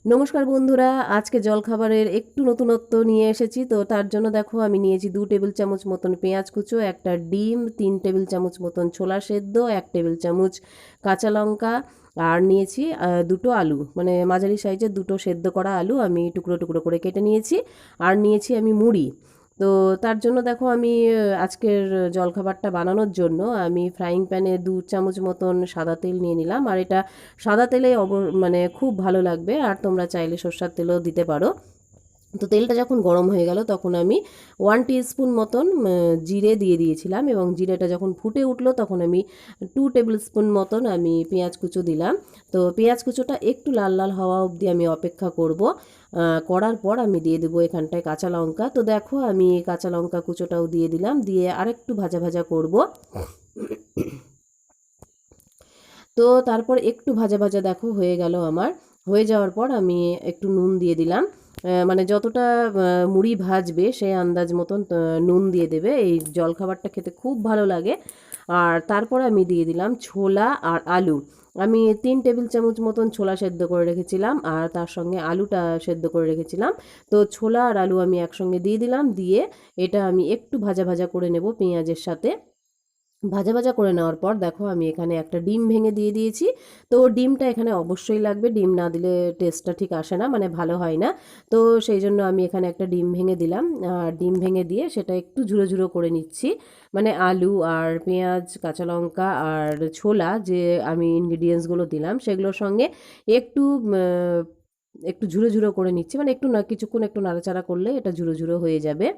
নমস্কার বন্ধুরা, আজকে জলখাবারের একটু নতুনত্ব নিয়ে এসেছি। তো তার জন্য দেখো আমি নিয়েছি 2 টেবিল চামচ মতন পেঁয়াজ কুচো, একটা ডিম, 3 টেবিল চামচ মতন ছোলা সেদ্ধ, 1 টেবিল চামচ কাঁচা লঙ্কা, আর নিয়েছি দুটো আলু, মানে মাঝারি সাইজের দুটো সেদ্ধ করা আলু আমি টুকরো টুকরো করে কেটে নিয়েছি। আর নিয়েছি আমি মুড়ি। তো তার জন্য দেখো আমি আজকের জলখাবারটা বানানোর জন্য আমি ফ্রাইং প্যানে 2 চামচ মতন সাদা তেল নিয়ে নিলাম। আর এটা সাদা তেলে মানে খুব ভালো লাগবে, আর তোমরা চাইলে সর্ষের তেলও দিতে পারো। তো তেলটা যখন গরম হয়ে গেল তখন আমি 1 টিস্পুন মতন জিরে দিয়ে দিয়েছিলাম, এবং জিরেটা যখন ফুটে উঠলো তখন আমি 2 টেবিল স্পুন মতন আমি পেঁয়াজ কুচো দিলাম। তো পেঁয়াজ কুচোটা একটু লাল লাল হওয়া অবধি আমি অপেক্ষা করব। করার পর আমি দিয়ে দেবো এখানটায় কাঁচা লঙ্কা। তো দেখো আমি কাঁচা লঙ্কা কুচোটাও দিয়ে দিলাম, দিয়ে আরেকটু ভাজা ভাজা করব। তো তারপর একটু ভাজা ভাজা দেখো হয়ে গেল আমার। হয়ে যাওয়ার পর আমি একটু নুন দিয়ে দিলাম। মানে যতটা মুড়ি ভাজবে সেই আন্দাজ মতন নুন দিয়ে দেবে, এই জলখাবারটা খেতে খুব ভালো লাগে। আর তারপর আমি দিয়ে দিলাম ছোলা আর আলু। আমি 3 টেবিল চামচ মতন ছোলা সেদ্ধ করে রেখেছিলাম, আর তার সঙ্গে আলুটা সেদ্ধ করে রেখেছিলাম। তো ছোলা আর আলু আমি একসঙ্গে দিয়ে দিলাম, দিয়ে এটা আমি একটু ভাজা ভাজা করে নেব পেঁয়াজের সাথে। ভাজা ভাজা করে নেওয়ার পর দেখো আমি এখানে একটা ডিম ভেঙে দিয়ে দিয়েছি। তো ডিমটা এখানে অবশ্যই লাগবে, ডিম না দিলে টেস্টটা ঠিক আসে না, মানে ভালো হয় না। তো সেই জন্য আমি এখানে একটা ডিম ভেঙে দিলাম। আর ডিম ভেঙে দিয়ে সেটা একটু ঝুরো ঝুরো করে নিচ্ছি। মানে আলু আর পেঁয়াজ, কাঁচা লঙ্কা আর ছোলা যে আমি ইনগ্রিডিয়েন্টসগুলো দিলাম সেগুলোর সঙ্গে একটু একটু ঝুরো ঝুরো করে নিচ্ছি, মানে একটু না কিছুক্ষণ একটু নাড়াচাড়া করলে এটা ঝুরো ঝুরো হয়ে যাবে।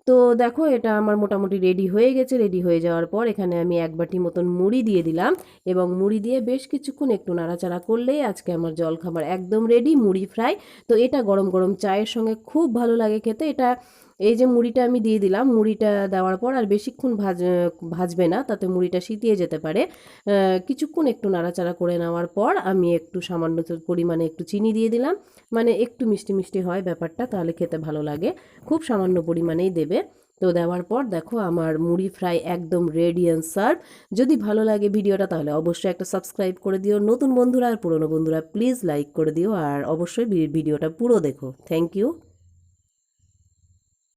তো দেখো এটা আমার মোটামুটি রেডি হয়ে গেছে। রেডি হয়ে যাওয়ার পর এখানে আমি 1 বাটি মতন মুড়ি দিয়ে দিলাম, এবং মুড়ি দিয়ে বেশ কিছুক্ষণ একটু নাড়াচাড়া করলেই আজকে আমার জলখাবার একদম রেডি, মুড়ি ফ্রাই। তো এটা গরম গরম চায়ের সঙ্গে খুব ভালো লাগে খেতে। এটা এই যে মুড়িটা আমি দিয়ে দিলাম, মুড়িটা দেওয়ার পর আর বেশিক্ষণ ভাজবে না, তাতে মুড়িটা সিটিয়ে যেতে পারে। কিছুক্ষণ একটু নাড়াচাড়া করে নেওয়ার পর আমি একটু সামান্য পরিমাণে একটু চিনি দিয়ে দিলাম, মানে একটু মিষ্টি মিষ্টি হয় ব্যাপারটা, তাহলে খেতে ভালো লাগে। খুব সামান্য পরিমাণেই দেবে। তো দেওয়ার পর দেখো আমার মুড়ি ফ্রাই একদম রেডি অ্যান্ড সার্ভ। যদি ভালো লাগে ভিডিওটা তাহলে অবশ্যই একটা সাবস্ক্রাইব করে দিও, নতুন বন্ধুরা আর পুরনো বন্ধুরা প্লিজ লাইক করে দিও, আর অবশ্যই ভিডিওটা পুরো দেখো। Thank you.